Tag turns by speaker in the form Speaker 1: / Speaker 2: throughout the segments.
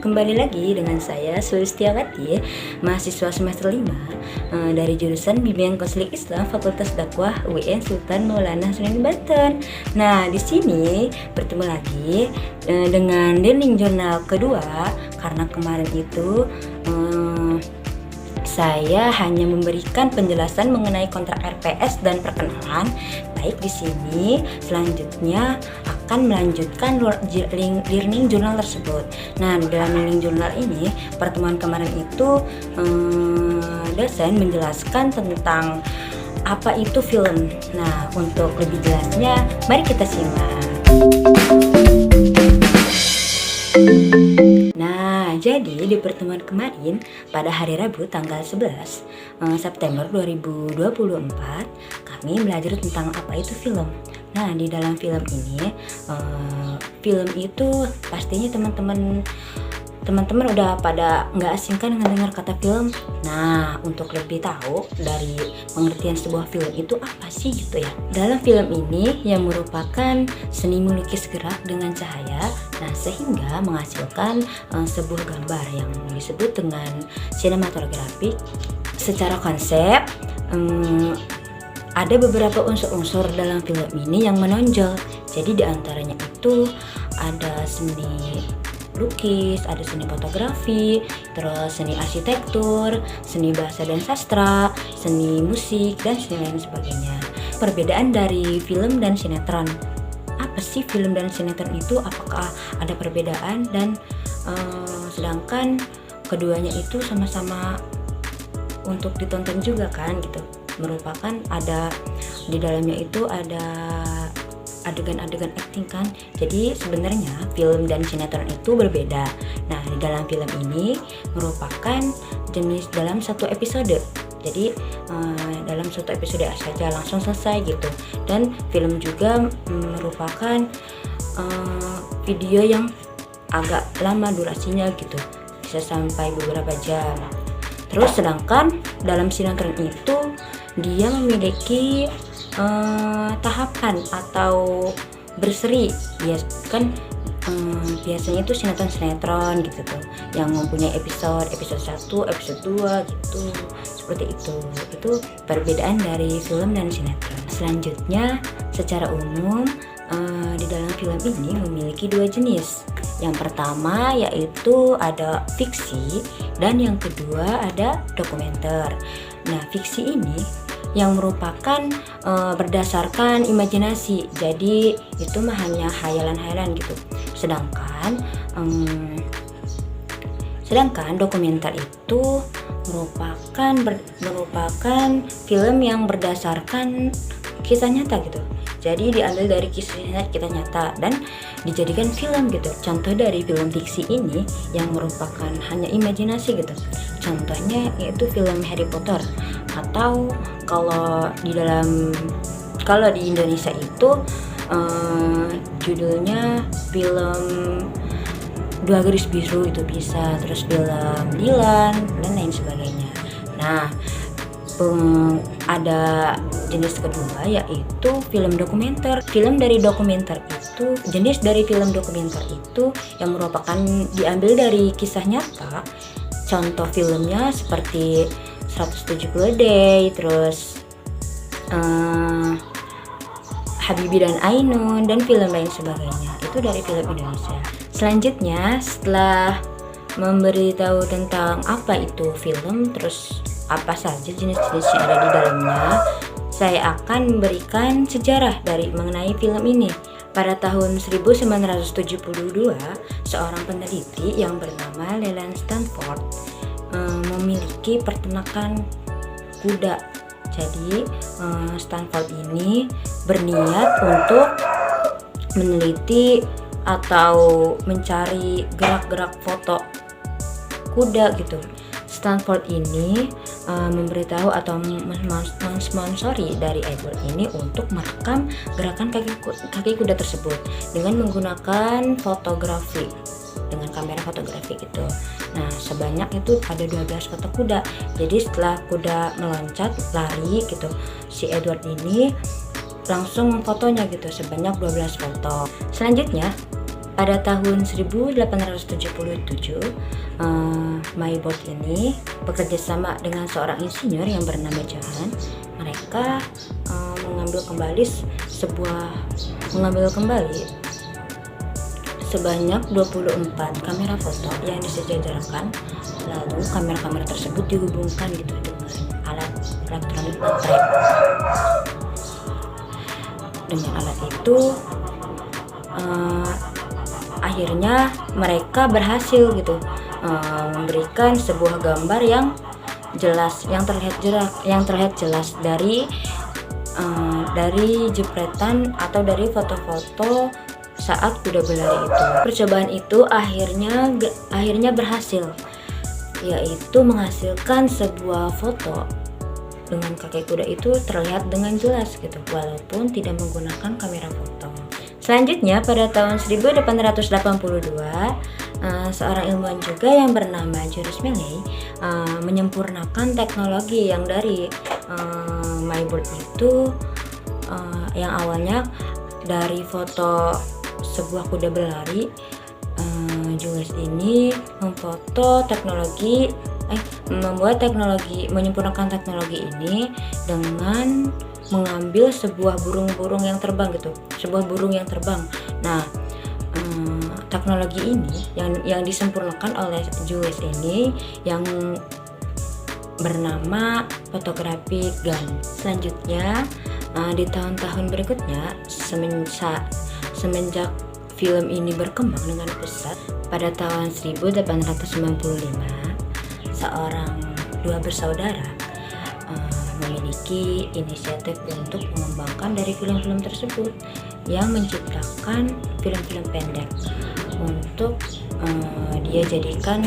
Speaker 1: kembali lagi dengan saya Sulistiawati, mahasiswa semester 5 dari jurusan Bimbingan Konseling Islam Fakultas Dakwah UIN Sultan Maulana Hasanuddin Banten. Nah, di sini bertemu lagi dengan learning journal kedua karena kemarin itu saya hanya memberikan penjelasan mengenai kontrak RPS dan perkenalan. Baik, di sini selanjutnya akan melanjutkan learning journal tersebut. Nah, dalam learning journal ini, pertemuan kemarin itu dosen menjelaskan tentang apa itu film. Nah, untuk lebih jelasnya, mari kita simak. Nah, jadi di pertemuan kemarin pada hari Rabu tanggal 11 September 2024 kami belajar tentang apa itu film. Nah, di dalam film ini, film itu pastinya teman-teman udah pada nggak asing kan dengar kata film. Nah, untuk lebih tahu dari pengertian sebuah film itu apa sih gitu ya. Dalam film ini yang merupakan seni melukis gerak dengan cahaya, nah sehingga menghasilkan sebuah gambar yang disebut dengan sinematografi. Secara konsep, ada beberapa unsur-unsur dalam film ini yang menonjol. Jadi diantaranya itu ada seni lukis, ada seni fotografi, terus seni arsitektur, seni bahasa dan sastra, seni musik, dan seni lain sebagainya. Perbedaan dari film dan sinetron. Apa sih film dan sinetron itu? Apakah ada perbedaan? Dan sedangkan keduanya itu sama-sama untuk ditonton juga kan gitu. Merupakan ada di dalamnya itu ada adegan-adegan acting kan. Jadi sebenarnya film dan sinetron itu berbeda. Nah, di dalam film ini merupakan jenis dalam satu episode. Jadi dalam satu episode saja langsung selesai gitu. Dan film juga merupakan video yang agak lama durasinya gitu. Bisa sampai beberapa jam. Terus sedangkan dalam sinetron itu dia memiliki tahapan atau berseri ya kan. Biasanya itu sinetron gitu tuh yang mempunyai episode 1, episode 2 gitu, seperti itu perbedaan dari film dan sinetron. Selanjutnya secara umum di dalam film ini memiliki dua jenis. Yang pertama yaitu ada fiksi dan yang kedua ada dokumenter. Nah, fiksi ini yang merupakan berdasarkan imajinasi, jadi itu mah hanya hayalan-hayalan gitu. Sedangkan dokumenter itu merupakan film yang berdasarkan kisah nyata gitu. Jadi diambil dari kisah nyata dan dijadikan film gitu. Contoh dari film fiksi ini yang merupakan hanya imajinasi gitu. Contohnya yaitu film Harry Potter, atau kalau di Indonesia itu judulnya film Dua Garis Biru itu bisa, terus film Dilan dan lain sebagainya. Nah, ada jenis kedua yaitu film dokumenter. Jenis dari film dokumenter itu yang merupakan diambil dari kisah nyata. Contoh filmnya seperti 170 Day, terus Habibie dan Ainun, dan film lain sebagainya. Itu dari film Indonesia. Selanjutnya, setelah memberitahu tentang apa itu film, terus apa saja jenis-jenis yang ada di dalamnya, saya akan memberikan sejarah dari mengenai film ini. Pada tahun 1972, seorang peneliti yang bernama Leland Stanford memiliki peternakan kuda. Jadi Stanford ini berniat untuk meneliti atau mencari gerak-gerak foto kuda gitu. Stanford ini memberitahu atau mensponsori dari Edward ini untuk merekam gerakan kaki kuda tersebut dengan menggunakan fotografi, dengan kamera fotografi gitu. Nah, sebanyak itu ada 12 foto kuda. Jadi setelah kuda meloncat lari gitu, si Edward ini langsung fotonya gitu sebanyak 12 foto. Selanjutnya pada tahun 1877, Maybot ini bekerja sama dengan seorang insinyur yang bernama Johann. Mereka mengambil kembali sebanyak 24 kamera foto yang disejajarkan. Lalu kamera-kamera tersebut dihubungkan gitu dengan alat elektronik baterai. Dengan alat itu akhirnya mereka berhasil gitu memberikan sebuah gambar yang jelas, yang terlihat jelas dari jepretan atau dari foto-foto saat kuda berlari itu. Percobaan itu akhirnya berhasil, yaitu menghasilkan sebuah foto dengan kaki kuda itu terlihat dengan jelas gitu, walaupun tidak menggunakan kamera foto. Selanjutnya pada tahun 1882, seorang ilmuwan juga yang bernama Julius Milley menyempurnakan teknologi yang dari Maybot itu, yang awalnya dari foto sebuah kuda berlari. Julius ini menyempurnakan teknologi ini dengan mengambil sebuah burung yang terbang. Nah, teknologi ini yang disempurnakan oleh Julius ini yang bernama fotografi gun. Selanjutnya di tahun-tahun berikutnya, semenjak film ini berkembang dengan pesat, pada tahun 1895 dua bersaudara memiliki inisiatif untuk mengembangkan dari film-film tersebut, yang menciptakan film-film pendek untuk dia jadikan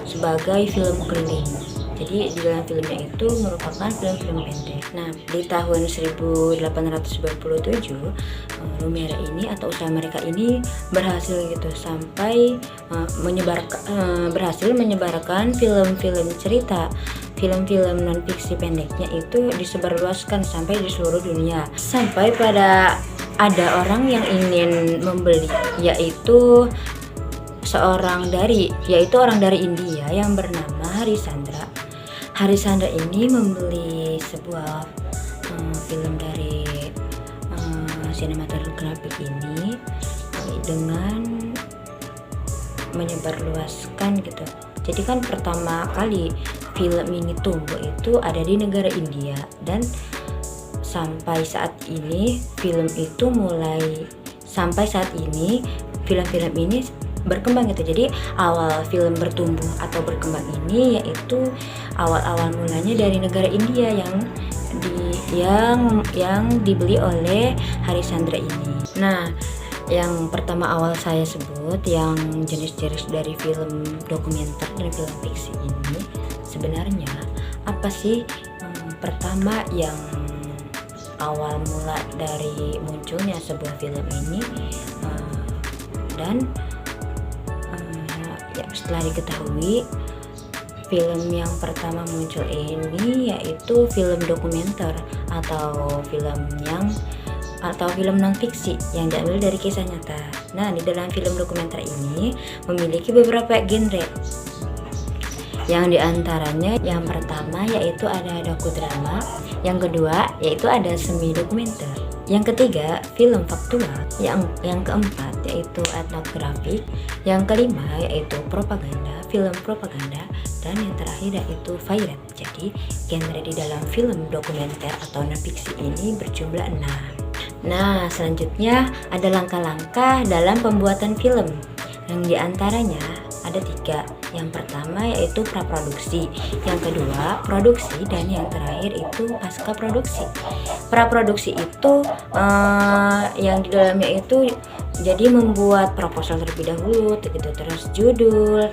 Speaker 1: sebagai film keliling. Jadi di dalam filmnya itu merupakan film-film pendek. Nah, di tahun 1897 Lumiere ini atau usaha mereka ini berhasil gitu sampai berhasil menyebarkan film-film cerita, film-film non fiksi pendeknya itu disebarluaskan sampai di seluruh dunia. Sampai pada ada orang yang ingin membeli, yaitu orang dari India yang bernama Harisandra. Harisandra ini membeli sebuah film dari sinematografik ini dengan menyebarluaskan gitu. Jadi kan pertama kali film ini tumbuh itu ada di negara India, dan sampai saat ini film-film ini berkembang gitu. Jadi awal film bertumbuh atau berkembang ini yaitu awal mulanya dari negara India yang dibeli oleh Harisandra ini. Nah, yang pertama awal saya sebut yang jenis-jenis dari film dokumenter dan film fiksi ini, sebenarnya apa sih pertama yang awal mula dari munculnya sebuah film ini, dan setelah diketahui film yang pertama muncul ini yaitu film dokumenter atau film non fiksi yang diambil dari kisah nyata. Nah, di dalam film dokumenter ini memiliki beberapa genre. Yang diantaranya yang pertama yaitu ada dokudrama, yang kedua yaitu ada semi dokumenter, yang ketiga film faktual, yang keempat yaitu etnografik, yang kelima yaitu film propaganda, dan yang terakhir yaitu violent. Jadi genre di dalam film dokumenter atau non fiksi ini berjumlah 6. Nah, selanjutnya ada langkah-langkah dalam pembuatan film, yang diantaranya ada 3. Yang pertama yaitu praproduksi, yang kedua produksi, dan yang terakhir itu pasca produksi. Praproduksi itu yang di dalamnya itu jadi membuat proposal terlebih dahulu gitu, terus judul,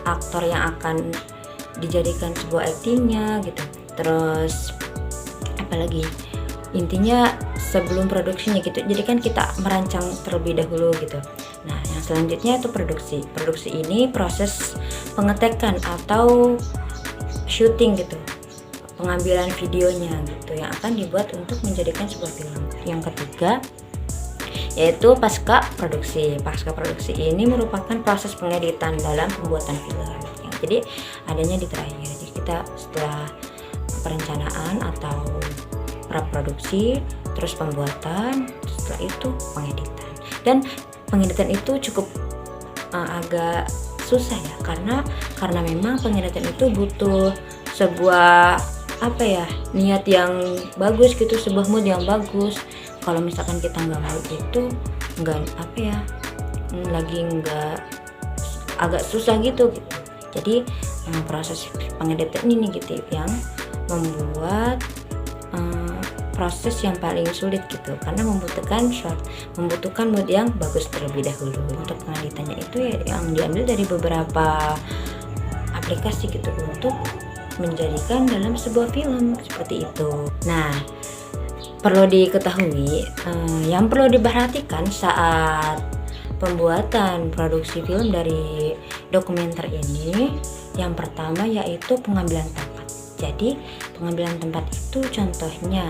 Speaker 1: aktor yang akan dijadikan sebuah aktingnya gitu, terus apalagi, intinya sebelum produksinya gitu. Jadi kan kita merancang terlebih dahulu gitu. Nah, yang selanjutnya itu produksi. Produksi ini proses pengetekan atau syuting gitu, pengambilan videonya gitu yang akan dibuat untuk menjadikan sebuah film. Yang ketiga yaitu pasca produksi. Pasca produksi ini merupakan proses pengeditan dalam pembuatan film. Jadi adanya di terakhir. Jadi kita setelah perencanaan atau praproduksi, terus pembuatan, setelah itu pengeditan. Dan pengeditan itu cukup agak susah ya, karena memang pengeditan itu butuh sebuah niat yang bagus gitu, sebuah mood yang bagus. Kalau misalkan kita nggak mau itu nggak lagi nggak agak susah gitu. Jadi proses pengeditan ini gitu yang membuat proses yang paling sulit gitu, karena membutuhkan mood yang bagus terlebih dahulu. Untuk pengeditannya itu ya yang diambil dari beberapa aplikasi gitu untuk menjadikan dalam sebuah film seperti itu. Nah, perlu diketahui yang perlu diperhatikan saat pembuatan produksi film dari dokumenter ini, yang pertama yaitu pengambilan tempat. Jadi pengambilan tempat itu contohnya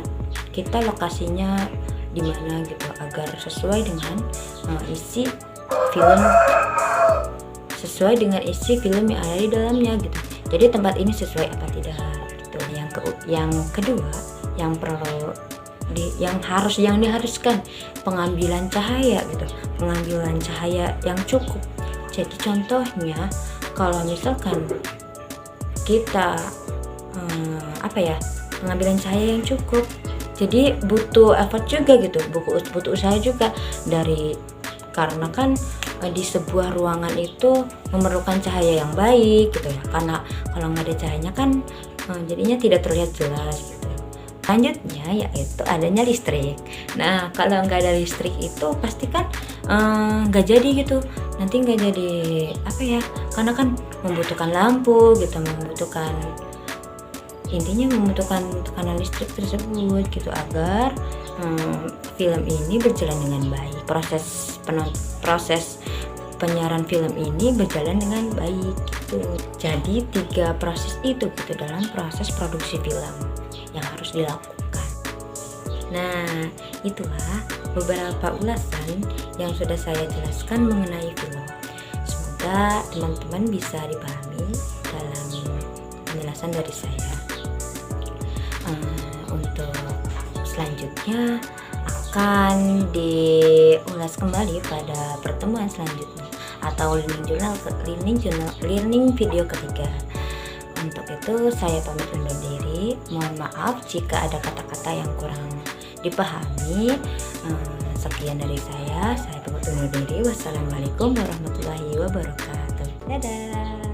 Speaker 1: kita lokasinya di mana gitu, agar sesuai dengan isi film yang ada di dalamnya gitu. Jadi tempat ini sesuai apa tidak gitu. Yang kedua yang diharuskan pengambilan cahaya gitu, pengambilan cahaya yang cukup. Jadi contohnya kalau misalkan kita pengambilan cahaya yang cukup, jadi butuh effort juga gitu, butuh usaha juga karena kan di sebuah ruangan itu memerlukan cahaya yang baik gitu ya, karena kalau nggak ada cahayanya kan jadinya tidak terlihat jelas gitu. Selanjutnya yaitu adanya listrik. Nah, kalau nggak ada listrik itu pasti kan nggak jadi gitu, nanti nggak jadi karena kan membutuhkan lampu gitu, membutuhkan tekanan listrik tersebut gitu, agar film ini berjalan dengan baik, proses penyiaran film ini berjalan dengan baik gitu. Jadi 3 proses itu gitu dalam proses produksi film yang harus dilakukan. Nah, itulah beberapa ulasan yang sudah saya jelaskan mengenai film. Semoga teman-teman bisa dipahami dalam penjelasan dari saya. Untuk selanjutnya akan diulas kembali pada pertemuan selanjutnya atau learning video ketiga. Untuk itu saya pamit undur diri. Mohon maaf jika ada kata-kata yang kurang dipahami. Sekian dari saya pamit undur diri. Wassalamualaikum warahmatullahi wabarakatuh. Dadah.